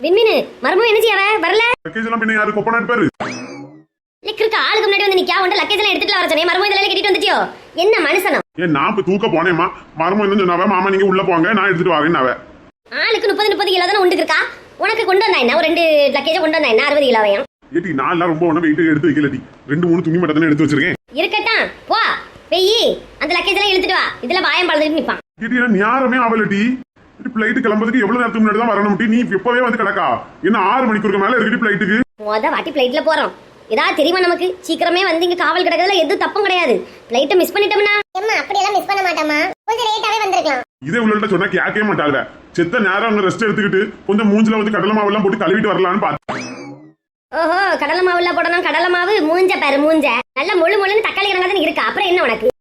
விண்மீனு மர்மம் என்ன செய்யவ வரல? லக்கேஜ் எல்லாம் பின்ன யாரு கொப்பனா எடுப்பாரு? லிக்கிருக்க ஆளுக்கு முன்னாடி வந்து நிக்கா உண்ட லக்கேஜ் எல்லாம் எடுத்துட்டு வர சொன்னே மர்மம் இதெல்லாம் கட்டிட்டு வந்துட்டியோ? என்ன மனுஷனோ? ஏன் நான் இப்ப தூக்க போனேமா மர்மம் என்ன சொன்னாவ மாமா நீங்க உள்ள போங்க நான் எடுத்துட்டு வரேன் அவ. ஆளுக்கு 30 கிலோ தான உண்டு இருக்கா. உனக்கு கொண்டு வந்தா என்ன ஒரு 2 லக்கேஜ் கொண்டு வந்தா என்ன 60 கிலோவையும். ஏடி நான் எல்லாம் ரொம்ப ஒண்ணு வெயிட் எடுத்து வைக்கலடி. 2-3 துணி மட்டும் தான் எடுத்து வச்சிருக்கேன். இருக்கட்டும் போ வெயி அந்த லக்கேஜ் எல்லாம் இழுத்துட்டு வா. இதெல்லாம் வாயம் பழந்துட்டு நிப்பான். ஏடி நான் யாருமே அவளடி. ஃளைட் கிளம்பறதுக்கு எவ்வளவு நேரத்துக்கு முன்னாடி தான் வரணும் டி. நீ எப்பவே வந்து கிடக்கா. என்ன 6 மணிக்கு மேல இருக்குடி ஃளைட்டுக்கு. மொத வாட்டி ஃளைட்ல போறோம். இதா தெரியுமா நமக்கு சீக்கிரமே வந்து இங்க காவல் கிடக்கிறதுல எது தப்பும் கிடையாது. ஃளைட்ட மிஸ் பண்ணிட்டோம்னா அம்மா அப்படி எல்லாம் மிஸ் பண்ண மாட்டோமா. கொஞ்சம் லேட்டாவே வந்திருக்கலாம். இதே உள்ளட்ட சொன்னா கேட்கவே மாட்டாங்க. செத்த நேரம் அங்க ரெஸ்ட் எடுத்துக்கிட்டு கொஞ்சம் மூஞ்சில வந்து கடலை மாவு எல்லாம் போட்டு கழுவிட்டு வரலாம்னு பார்த்தேன். ஓஹோ கடலை மாவு எல்லாம் போடணும். கடலை மாவு மூஞ்ச பாரு மூஞ்ச நல்ல முழுன்னு தக்காளி இறங்காதான் இருக்கா. அப்புறம் என்ன உனக்கு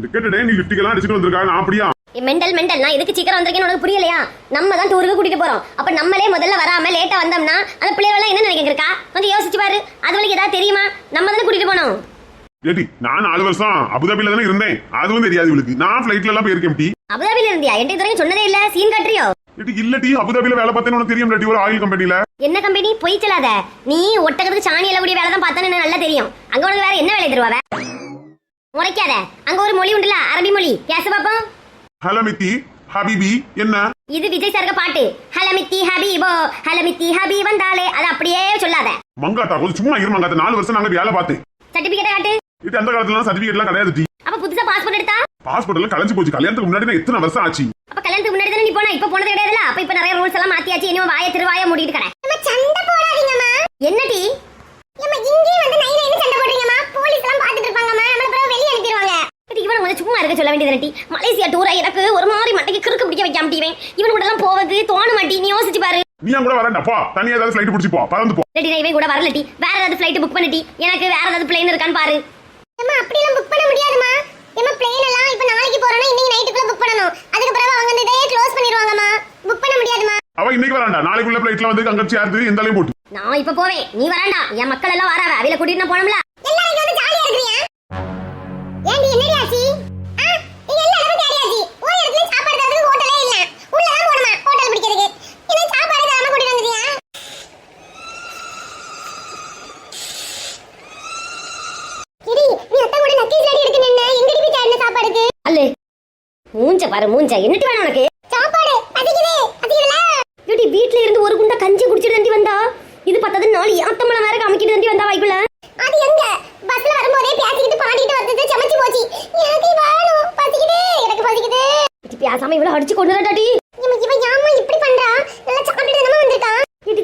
இருக்கட்டே நீ லிப்டிக்கெல்லாம் அடிச்சுட்டு வந்திருக்கா. நான் அப்படியா மெண்டல் நான் எதுக்கு சீக்கிரம் வந்திருக்கேன்னு உனக்கு புரியலையா? நம்ம தான் டூருக்கு கூட்டிட்டு போறோம். அப்ப நம்மளே முதல்ல வராம லேட்டா வந்தோம்னா அந்த பிள்ளைகள் என்ன நினைக்கிறா கொஞ்சம் யோசிச்சு பாரு. அது வரைக்கும் ஏதாவது தெரியுமா? நம்ம தானே கூட்டிட்டு போனோம். ஏடி நான் 4 வருஷம் அபுதாபில தானே இருந்தேன். அதுவும் தெரியாது இவளுக்கு. நான் ஃளைட்ல எல்லாம் போயிருக்கேன் டி. அபுதாபில இருந்தியா? என்கிட்ட இதுவரைக்கும் சொன்னதே இல்ல. சீன் காட்டுறியோ? ஏடி இல்ல டி. அபுதாபில வேலை பார்த்தேன்னு உனக்கு தெரியும் டி. ஒரு ஆயில் கம்பெனில. என்ன கம்பெனி? போய் சொல்லாத. நீ ஒட்டகத்துக்கு சாணி எல்லாம் கூடிய வேலை தான் பார்த்தேன்னு எனக்கு நல்லா தெரியும். அங்க உனக்கு வேற என்ன வேலை தருவாவ? முறைக்காத. அங்க ஒரு மொழி உண்டுல அரபி மொழி பேச பாப்போம். ஹலமித்தி ஹபிபி என்ன? இது விஜய் சார்க பாட்டு. ஹலமித்தி ஹபீபோ ஹலமித்தி ஹபீ வந்தாலே அது அப்படியே சொல்லாத. மங்காட்டா கொஞ்சம் சும்மா இரு மங்காட்டா. 4 வருஷம் நாங்க வேலை பார்த்து. சர்டிபிகேட் காட்டு. இது அந்த காலத்துல சர்டிபிகேட் எல்லாம் கிடையாது டி. அப்ப புதுசா பாஸ்போர்ட் எடுத்தா? பாஸ்போர்ட் எல்லாம் கலைஞ்சு போச்சு. கல்யாணத்துக்கு முன்னாடி எத்தனை வருஷம் ஆச்சு? அப்ப கல்யாணத்துக்கு முன்னாடி தானே நீ போனா. இப்ப போனது கிடையாதுல. அப்ப இப்ப நிறைய ரூல்ஸ் எல்லாம் மாத்தியாச்சு. இனிமே வாயை திருவாயை மூடிட்டு கடை. நம்ம சண்டை போடாதீங்கம்மா. என்னடி? நம்ம இங்கே வந்து நைனே சண்டை போடுறீங்கம்மா. போலீஸ் எல்லாம் பாத்துட்டு இருப்பாங்கம்மா. நம்மள அப்புறம் வெளிய அனுப்பிடுவாங்க. இவன் கொஞ்சம் சும்மா இருக்க சொல்ல வேண்டியது நட்டி. மலேசியா டூரா எனக்கு ஒரு மாதிரி மட்டைக்கு கிறுக்கு பிடிக்க வைக்க மாட்டேன். இவன் கூட எல்லாம் போவது தோண மாட்டி. நீ யோசிச்சு பாரு. நீ கூட வரண்டா போ. தனியா ஏதாவது ஃளைட் பிடிச்சி போ. பறந்து போ. ரெடி இவன் கூட வரலட்டி. வேற ஏதாவது ஃளைட் புக் பண்ணிட்டி. எனக்கு வேற ஏதாவது பிளேன் இருக்கான்னு பாரு. அம்மா அப்படி எல்லாம் புக் பண்ண முடியாதுமா. ஏமா பிளேன் எல்லாம் இப்ப நாளைக்கு போறோம்னா இன்னைக்கு நைட்டுக்குள்ள புக் பண்ணனும். அதுக்கு பிறகு அவங்க இந்த டே க்ளோஸ் பண்ணிடுவாங்கமா. புக் பண்ண முடியாதுமா. அவ இன்னைக்கு வரண்டா. நாளைக்குள்ள ஃளைட்ல வந்து அங்க சேர்ந்து எந்தாலையும் போட்டு. நான் இப்ப போவேன். நீ வரண்டா. என் மக்கள் எல்லாம் வராவ. அவளை கூட்டிட்டு நான் போணும்ல. எல்லாரும் வந்து ஜாலியா இருக்கறியா? ஏண்டி என்னடி ஆச்சி? மூஞ்ச பாரு மூஞ்ச. என்னடி வேணும் உனக்கு? சாப்பாடு அதிகவே அதிகல. ஏடி வீட்ல இருந்து ஒரு குண்டா கஞ்சி குடிச்சிட்டு தண்டி வந்தா. இது பத்தது 4 ஆத்தமள வேற காமிக்கிட்டு தண்டி வந்தா வாய்க்குள்ள. அது எங்க பஸ்ல வரும்போதே பேசிக்கிட்டு பாடிட்டு வந்து சமைச்சு போச்சு. எனக்கு வேணும் பசிக்குது. எனக்கு பசிக்குது. இது பேசாம இவள அடிச்சு கொண்டுடாடி. இவ யாமா இப்படி பண்றா? நல்லா சாப்பிட்டு நம்ம வந்திருக்கா.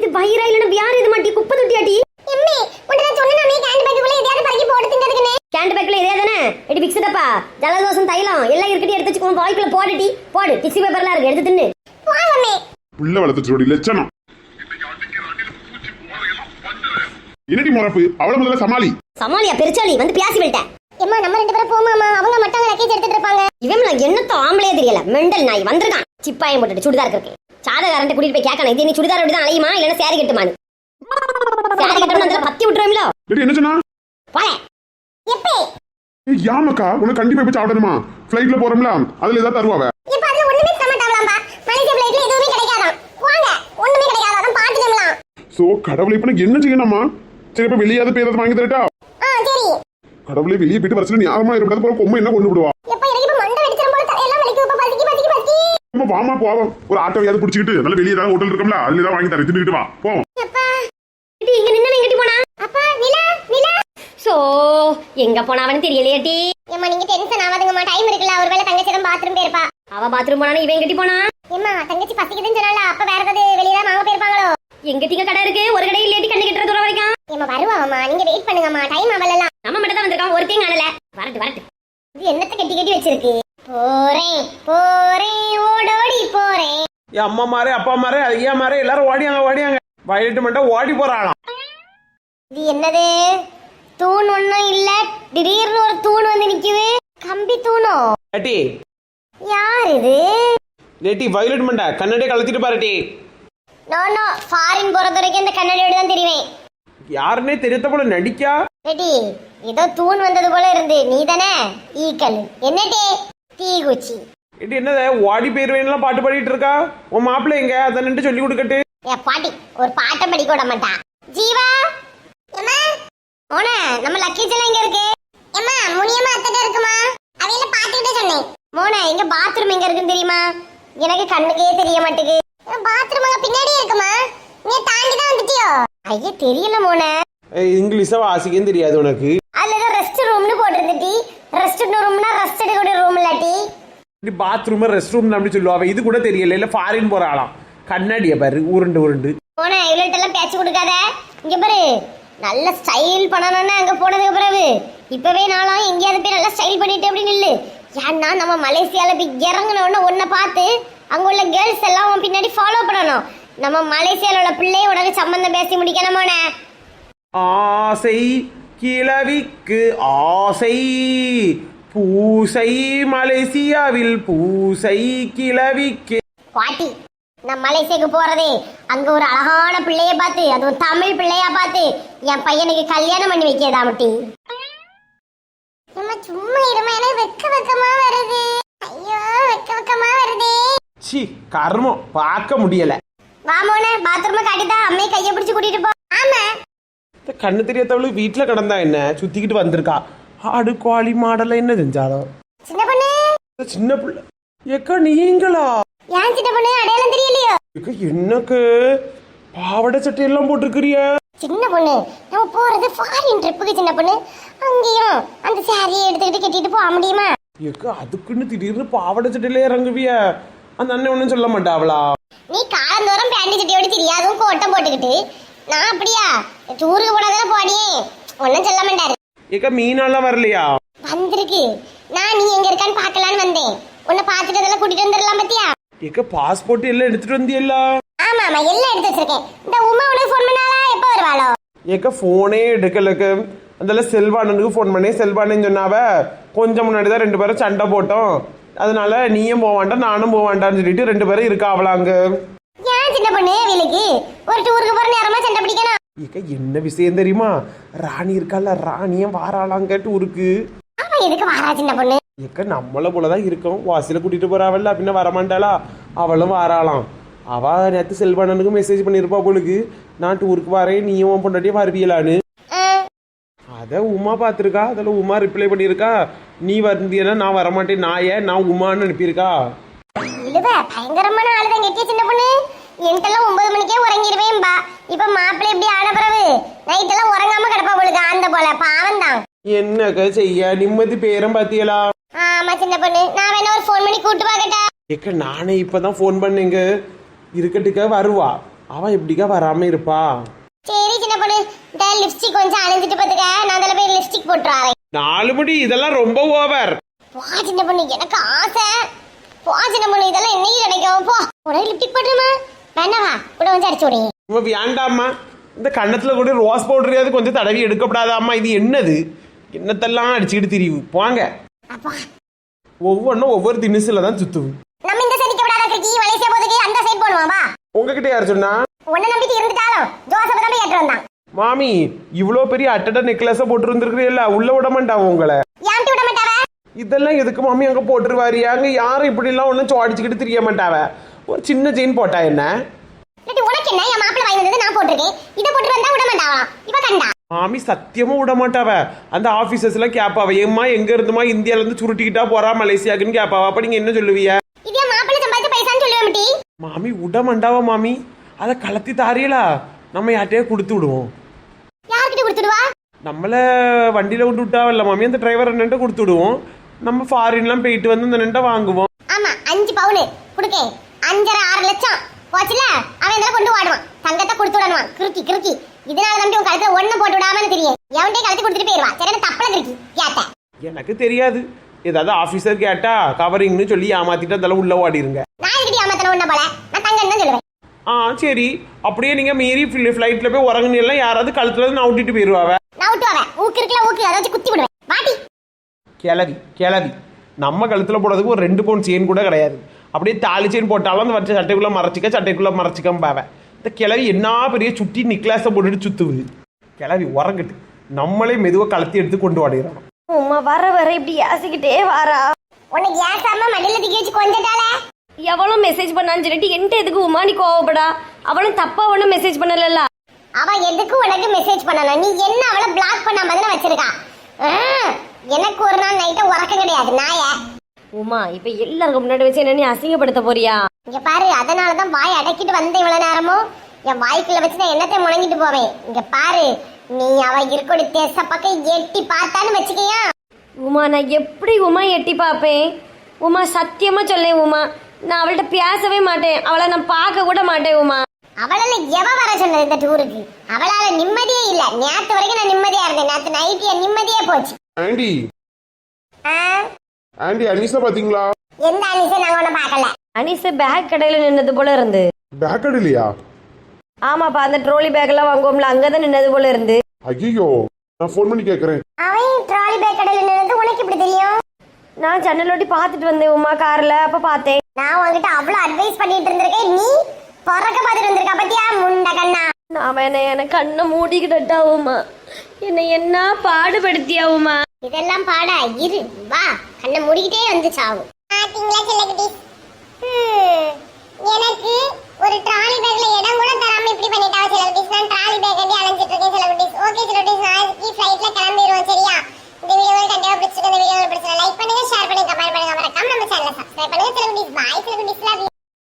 இது வயிறா இல்லனா யார் இது மாட்டி குப்பை தொட்டியாடி? எம்மே உன்ன நான் சொன்னேனே கேண்ட் பேக்குள்ள எதையாவது பறக்கி போட்டு திங்கிறதுக்குனே. கேண்ட் பேக்குள்ள இதே தானே? எடி பிக்ஸ் டப்பா ஜலதோஷம் தைலம் எல்லாம் இருக்கட்டி எடுத்து வச்சுக்கோ. வாய்க்குள்ள போடுடி. போடு. டிஷ்யூ பேப்பர்லாம் இருக்கு எடுத்து தின்னு. போவமே. புள்ள வளர்த்து ஜோடி லட்சணம். என்னடி மொறப்பு? அவள முதல்ல சமாளியா பெருச்சாளி வந்து பேசி விட்டேன். எம்மா நம்ம 2 பேரும் போமாமா. அவங்க மட்டும் லக்கேஜ் எடுத்துட்டு இருப்பாங்க. இவன் என்னத்த ஆம்பளையே தெரியல. மெண்டல் நாய் வந்திருக்கான். சிப்பாயம் போட்டுட்டு சுடிதார் இருக்கு. சாதகாரன்ட்ட கூட்டிட்டு போய் கேட்கணும். இது நீ சுடிதார் விட்டு தான் அலையுமா இல்லனா சாரி கட்டுமான்னு. சாரி கட்டணும் அதுல பத்தி விட்டுறோம்ல. டேய் என்ன சொன்னா? போறேன். எப்பே? ஏய் யாமக்கா உனக்கு கண்டிப்பா போய் சாப்பிடணுமா? ஃளைட்ல போறோம்ல அதுல ஏதாவது தருவாவே. இப்ப அதுல ஒண்ணுமே தர மாட்டாங்களாம்பா. மலேசியா ஃளைட்ல எதுவுமே கிடைக்காதாம். வாங்க ஒண்ணுமே கிடைக்காதாம் பாத்துக்கலாம். சோ கடவுளே இப்ப நான் என்ன செய்யணுமா? சரி இப்ப வெளியாத போய் ஏதாவது வாங்கி தரட்டா? சரி. கடவுளே வெளிய போய் வரச்சல நீ யாரமா இருப்பது போற கொம்மை என்ன கொண்டு விடுவா? எப்ப எனக்கு இப்ப மண்டை வெடிச்சற போல தலையெல்லாம் வலிக்கு. இப்ப பசிக்கு. நம்ம வாமா போவோம். ஒரு ஆட்டோவையாவது புடிச்சிட்டு நல்ல வெளிய ஏதாவது ஹோட்டல் இருக்கும்ல அதுல ஏதாவது வாங்கி தர தின்னுட்டு வா. போ. அப்பா இது இங்க நின்னு எங்கடி போனா? அப்பா நிலா. சோ எங்க போனாவன்னு தெரியலையேடி. ஏம்மா நீங்க டென்ஷன் ஆகாதீங்கம்மா. டைம் இருக்குல. ஒருவேளை தங்கச்சி தான் பாத்ரூம் போயிருப்பா. அவ பாத்ரூம் போனானே இவன் எங்கடி போனா? ஏம்மா தங்கச்சி பசிக்குதுன்னு சொன்னால அப்ப வேற ஏதாவது வெளிய தான் வாங்க போயிருப்பாங்களோ? எங்க டிங்க கடை இருக்கு. ஒரு கடை இல்லடி கண்ணு கெட்டற தூரம் வரைக்கும். ஏம்மா வருவாமா. நீங்க வெயிட் பண்ணுங்கம்மா. டைம் ஆவலல. நம்ம மட்டும் தான் வந்திருக்கோம். ஒருத்தையும் காணல. வரட்டு. இது என்னத்த கட்டி வச்சிருக்கு? போறேன் ஓடோடி போறேன். ஏ அம்மா மாரே அப்பா மாரே ஐயா மாரே எல்லாரும் ஓடியாங்க. வயலட் மட்டும் ஓடி போறாளாம். இது என்னது? தூண் ஒண்ணும் இல்ல. திடீர்னு ஒரு தூண் வந்து நிக்குது. கம்பி தூணோ? ஏட்டி யார் இது? ஏட்டி வயலட் மண்டா கண்ணாடியை கலத்திட்டு பாருட்டி. நோ ஃபாரின் போறது வரைக்கும் இந்த கண்ணாடியோட தான் தெரிவேன். யாருன்னே தெரியாத போல நடிக்கா. ரெடி ஏதோ தூண் வந்தது போல இருந்து. நீ தானே ஈக்கல்? என்னடே தீகுச்சி? இது என்னது ஓடி போயிருவேன்லாம் பாட்டு பாடிட்டு இருக்கா? உன் மாப்பிள்ளை எங்க? அதை நின்று சொல்லி கொடுக்கட்டு. என் பாட்டி ஒரு பாட்டம் படிக்க விட மாட்டா. ஜீவா அம்மா ஓன நம்ம லக்கேஜ் எல்லாம் இங்க இருக்கு. அம்மா முனியம்மா அத்தட்ட இருக்குமா? அவையில பாத்துக்கிட்டே சொன்னேன். மோன எங்க பாத்ரூம் எங்க இருக்குன்னு தெரியுமா? எனக்கு கண்ணுக்கே தெரிய மாட்டேங்குது. பாத்ரூம் அங்க பின்னாடியே இருக்குமா? நீ தாண்டி தான் வந்துட்டியோ? ஐயே தெரியல மோன. இங்கிலீஷா வாசிக்கன்னு தெரியாது உனக்கு. அதுல ரெஸ்ட் ரூம்னு போட்டுருந்துட்டி. ரெஸ்ட் ரூம்னா ரெஸ்ட் எடுக்கக்கூடிய ரூம் இல்லாட்டி பாத்ரூம் ரெஸ்ட் ரூம் அப்படி சொல்லுவாங்க. இது கூட தெரியல. இல்ல ஃபாரின் போற ஆளாம். கண்ணாடிய பாரு உருண்டு உருண்டு. போன இவள்கிட்ட எல்லாம் பேச்சு கொடுக்காத. இங்க பாரு நல்ல ஸ்டைல் பண்ணணும்னா அங்க போனதுக்கு பிறகு இப்பவே நானும் எங்கேயாவது போய் நல்லா ஸ்டைல் பண்ணிட்டு அப்படின்னு இல்லை. ஏன்னா நம்ம மலேசியால போய் இறங்கின உடனே ஒன்ன பார்த்து அங்க உள்ள கேர்ள்ஸ் எல்லாம் உன் பின்னாடி ஃபாலோ பண்ணணும். நம்ம மலேசியால உள்ள பிள்ளைய உனக்கு சம்பந்தம் பேசி முடிக்கணும் மோன. ஆசை கிழவிக்கு ஆசை பூசை மலேசியாவில் பூசை கிழவிக்கு. பாட்டி நான் மலேசியாக்கு போறதே அங்க ஒரு அழகான பிள்ளைய பார்த்து அதுவும் தமிழ் பிள்ளையா பார்த்து என் பையனுக்கு கல்யாணம் பண்ணி வைக்கிறதா முட்டி. சும்மா இருமா எனக்கு வெக்க வெக்கமா வருது. ஐயோ வெக்க வெக்கமா வருதே. சி கர்மம் பார்க்க முடியல. வா மோன பாத்ரூம் காட்டிதா அம்மையை கையை பிடிச்சு கூட்டிட்டு போ. ஆமா கண்ணு தெரியாதவளு வீட்டுல கிடந்தா என்ன சுத்திக்கிட்டு வந்திருக்கா. ஆடு கோழி மாடெல்லாம் என்ன செஞ்சாலும். சின்ன பொண்ணு சின்ன பிள்ளை எக்கா நீங்களா? ஏன் சின்ன பொண்ணு அடையாளம் தெரியலையோ? எக்கா என்னக்கு பாவாடை சட்டையெல்லாம் போட்டிருக்கிறிய? சின்ன பொண்ணு நம்ம போறது ஃபாரின் ட்ரிப்புக்கு சின்ன பொண்ணு. அங்கேயும் அந்த சாரியை எடுத்துக்கிட்டு கட்டிட்டு போக முடியுமா? எக்கா அதுக்குன்னு திடீர்னு பாவாடை சட்டையில இறங்குவிய? அந்த அண்ணன் ஒன்னும் சொல்ல மாட்டாவளா? நீ காலந்தோறும் பேண்ட் சட்டையோட தெரியாதும் கோட்டம் போட்டுக்கிட்டு நான் அப்படியா டூருக்கு போனதானே போடியே ஒன்னும் சொல்ல மாட்டாரு. ஏக்கா மீனெல்லாம் வரலையா? வந்திருக்கு. நான் நீ எங்க இருக்கான்னு பாக்கலான்னு வந்தேன். உன்னை பாத்துட்டு அதெல்லாம் கூட்டிட்டு வந்துடலாம் பத்தியா? ஏக்கா பாஸ்போர்ட் எல்லாம் எடுத்துட்டு வந்தியல்லா? ஆமா ஆமா எல்லாம் எடுத்து வச்சிருக்கேன். இந்த உமா உனக்கு ஃபோன் பண்ணாளா? எப்ப வருவாளோ? ஏக்கா போனே எடுக்கலக்கு. அதெல்லாம் செல்வானனுக்கு ஃபோன் பண்ணி செல்வானு சொன்னாவ. கொஞ்சம் முன்னாடி தான் 2 பேரும் சண்டை போட்டோம். அதனால நீயும் போக வேண்டாம் நானும் போக வேண்டாம்னு சொல்லிட்டு 2 பேரும் இருக்காவலாங்க. ஏன் சின்ன பொண்ணு வேலைக்கு ஒரு டூருக்கு போற நேரமா சண்டை பிடிக்கணும்? ஏக்கா என்ன விஷயம் தெரியுமா? ராணி இருக்கால ராணியும் வாராளாங்க டூருக்கு. ஆமா எதுக்கு வாரா சின்ன பொண்ணு? ஏக்கா நம்மள போலதான் இருக்கும். வாசில கூட்டிட்டு போறாவல்ல பின்ன வரமாட்டாளா? அவளும் வாராளாம். அவ நேற்று செல்வானனுக்கு மெசேஜ் பண்ணிருப்பா போலுக்கு. நான் டூருக்கு வரேன் நீயும் பொண்டாட்டியே வருவியலான்னு. அத உமா பாத்துருக்கா. அதில் உமா ரிப்ளை பண்ணிருக்கா நீ வந்தியனா நான் வரமாட்டேன் நான் உமான்னு அனுப்பியிருக்கா. இழுவ பயங்கரமான ஆளுதான் கெட்டிய சின்ன பொண்ணு. என்கிட்டலாம் 9 மணிக்கே உறங்கிடுவேன் பா. இப்ப மாப்பிள்ளை இப்படி ஆன பிறகு நைட் எல்லாம் உறங்காம கிடப்பா போலுக்கு. அந்த போல பாவம் தான். என்னக்கா செய்ய நிம்மதி பேரம் பாத்தியலா? ஆமா சின்ன பொண்ணு நான் வேணா ஒரு ஃபோன் பண்ணி கூட்டு பாக்கட்டா? ஏக்கா நானே இப்பதான் ஃபோன் பண்ணேங்க. இருக்கட்டுக்கா வருவா. அவன் எப்படிக்கா வராம இருப்பா? சரி சின்ன பொண்ணு இந்த லிப்ஸ்டிக் கொஞ்சம் அணிஞ்சிட்டு பாத்துக்க. நான் அதில் போய் லிப்ஸ்டிக் போட்டுறாரேன். 4 மணி இதெல்லாம் ரொம்ப ஓவர். போ சின்ன பொண்ணு எனக்கு ஆசை. போ சின்ன பொண்ணு இதெல்லாம் என்னைக்கு கிடைக்கும். போ உடனே லிப்ஸ்டிக் போட்டுருமா? வேண்டாவா கூட வந்து அடிச்சு விடுங்க. இவன் வேண்டாம்மா. இந்த கண்ணத்துல கூட ரோஸ் பவுடரையாவது கொஞ்சம் தடவி எடுக்கப்படாதாம்மா? இது என்னது? என்னத்தெல்லாம் அடிச்சுக்கிட்டு திரிவு போங்க. அப்பா ஒவ்வொன்றும் ஒவ்வொரு தினசுல தான் சுத்துவு. நம்ம இந்த சைடுக்கு விடாத கிரிக்கி மலேசியா போதுக்கு அந்த சைடு போடுவோம் வா. உங்ககிட்ட யார் சொன்னா? உன்னை நம்பிட்டு இருந்துட்டாலும் ஜோசப் தான் போய் ஏற்று வந்தான். மாமி இவ்வளோ பெரிய அட்டட நெக்லஸ போட்டு இருந்திருக்கிறீல்ல உள்ள விட மாட்டாவ உங்களை. ஏன்ட்டு விட மாட்டாவ? இதெல்லாம் எதுக்கு மாமி அங்க போட்டுருவாரு? அங்க யாரும் இப்படி எல்லாம் ஒன்னும் சோடிச்சுக்கிட்டு தெரிய மாட்டாவ. ஒரு சின்ன செயின் போட்டா என்ன? உனக்கு என்ன? என் மாப்பிள்ளை வாங்கி வந்தது நான் போட்டிருக்கேன். இதை போட்டு வந்தா விட மாட்டாவா? இப்ப கண்டா மாமி சத்தியமா விட மாட்டாவ. அந்த ஆபீசர்ஸ் எல்லாம் கேப்பாவ ஏம்மா எங்க இருந்துமா இந்தியால இருந்து சுருட்டிக்கிட்டா போறா மலேசியாக்குன்னு கேப்பாவா. அப்ப நீங்க என்ன சொல்லுவீங்க? இதே மாப்பிள்ளை சம்பாதிச்ச பைசான்னு சொல்லுவேன் முட்டி. மாமி விட மாட்டாவா மாமி. அதை கலத்தி தாரியலா நம்ம யார்ட்டையே கொடுத்து விடுவோம். யார்கிட்ட கொடுத்துடுவா? நம்மள வண்டியில கொண்டு விட்டாவல்ல மாமி அந்த டிரைவர் அண்ணன்ட்ட கொடுத்து விடுவோம். நம்ம ஃபாரின்லாம் போயிட்டு வந்து அந்த நெண்டை வாங்குவோம். ஆமா 5 பவுன் கொடுக்கேன். 5.5-6 லட்சம் போச்சுல. அவன் இதெல்லாம் கொண்டு வாடுவான். தங்கத்தை கொடுத்து விடணுவான். கிறுக்கி கிறுக்கி இதனால தம்பி உன் கழுத்துல ஒண்ணு போட்டு விடாமனு தெரியும். எவன்டே கழுத்து கொடுத்துட்டு போயிருவா. சரி தப்பல கிறுக்கி கேட்ட. எனக்கு தெரியாது. ஏதாவது ஆபீசர் கேட்டா கவரிங்னு சொல்லி ஏமாத்திட்டு அதெல்லாம் உள்ள ஓடிருங்க. நான் எதுக்கு ஏமாத்தன ஒண்ணு போல? நான் தங்கன்னு தான் சொல்லுவேன். சரி அப்படியே நீங்க மீறி ஃபிளைட்ல போய் உறங்குனீங்கன்னா யாராவது கழுத்துல இருந்து நவுட்டிட்டு போயிருவாவ. நவுட்டுவாவ. ஊக்கு இருக்குல ஊக்கு அதை வச்சு குத்தி விடுவேன். வாட்டி கிளவி நம்ம கழுத்துல போடுறதுக்கு ஒரு 2 பவுன் செயின் கூட கிடையாது. அப்படியே தாலி செயின் போட்டாலும் அந்த வச்ச சட்டைக்குள்ள மறைச்சிக்கம் பாவ. இந்த கிளவி என்ன பெரிய சுட்டி நிக்லாஸ போட்டுட்டு சுத்துது. கிளவி உறங்கிட்டு நம்மளே மெதுவா கலத்தி எடுத்து கொண்டு வாடிடுறோம். உமா வர இப்படி யாசிக்கிட்டே வாரா. உனக்கு ஏசாம மடியில தூக்கி வச்சு கொஞ்சட்டால எவளும் மெசேஜ் பண்ணான்னு சொல்லிட்டு என்கிட்ட எதுக்கு உமா நீ கோவப்படா? அவளும் தப்பா ஒன்றும் மெசேஜ் பண்ணல. அவ எதுக்கு உனக்கு மெசேஜ் பண்ணணும்? நீ என்ன அவளை பிளாக் பண்ணாம தானே வச்சிருக்கா? எனக்கு ஒரு நாள் நைட்டா உறக்கம் கிடையாது நாய. உமா இப்ப எல்லாருக்கும் முன்னாடி வச்சு என்ன நீ அசிங்கப்படுத்த போறியா? இங்க பாரு, அதனாலதான் வாய் அடக்கிட்டு வந்த இவ்வளவு நேரமும் என் வாய்க்குள்ள வச்சு நான் என்னத்தை முணங்கிட்டு போவேன். இங்க பாரு, நீ அவ இருக்கோட தேச பக்கம் எட்டி பார்த்தான்னு வச்சுக்கையா. உமா நான் எப்படி உமா எட்டி பார்ப்பேன்? உமா சத்தியமா சொல்லேன் உமா, நான் அவள்கிட்ட பேசவே மாட்டேன். அவளை நான் பார்க்க கூட மாட்டேன் உமா. அவளால எவ வர சொன்னது இந்த டூருக்கு? அவளால நிம்மதியே இல்ல. நேத்து வரைக்கும் நான் நிம்மதியா இருந்தேன், நேத்து நைட் என் நிம்மதியே போச்சு. ஆண்டி ஆ? ஆண்டி அனிசா பாத்தீங்களா? எந்த அனிசை நாங்க ஒன்னும் பார்க்கல. அனிசு பேக் கடையில நின்னது போல இருந்து. பேக் அடிலையா? ஆமாப்பா, அந்த ட்ரோலி பேக் எல்லாம் வாங்குவோம்ல, அங்கதான் நின்னது போல இருந்து. ஐயோ, நான் ஃபோன் பண்ணி கேக்குறேன். அவன் ட்ராலி பேக் கடையில நின்னது உனக்கு எப்படி தெரியும்? நான் ஜன்னலோட்டி பார்த்துட்டு வந்தேன் உமா, கார்ல. அப்ப பார்த்தேன். நான் உங்ககிட்ட அவ்வளவு அட்வைஸ் பண்ணிட்டு இருந்திருக்கேன், நீ பொறக்க பார்த்துட்டு வந்திருக்கா பத்தியா முண்ட கண்ணா. நான் எனக்கு கண்ணை மூடிக்கிட்டா உமா, என்னை என்ன பாடுபடுத்தியா உமா. இதெல்லாம் பாடா இரு, வா கண்ணை மூடிக்கிட்டே வந்து சாவு. பாத்தீங்களா செல்லக்குட்டி, எனக்கு ஒரு ட்ராலி பேக்ல இடம் கூட தராம இப்படி பண்ணிட்டா செல்லக்குட்டி. நான் ட்ராலி பேக் கட்டி அலைஞ்சிட்டு இருக்கேன் செல்லக்குட்டி. ஓகே செல்லக்குட்டி, நாளைக்கு ஃளைட்ல கிளம்பிடுவோம் சரியா? இந்த வீடியோ கண்டிப்பா பிடிச்சிருக்கு. இந்த வீடியோ பிடிச்சிருந்தா லைக் பண்ணுங்க, ஷேர் பண்ணுங்க, கமெண்ட் பண்ணுங்க, மறக்காம நம்ம சேனலை சப்ஸ்கிரைப் பண்ணுங்க.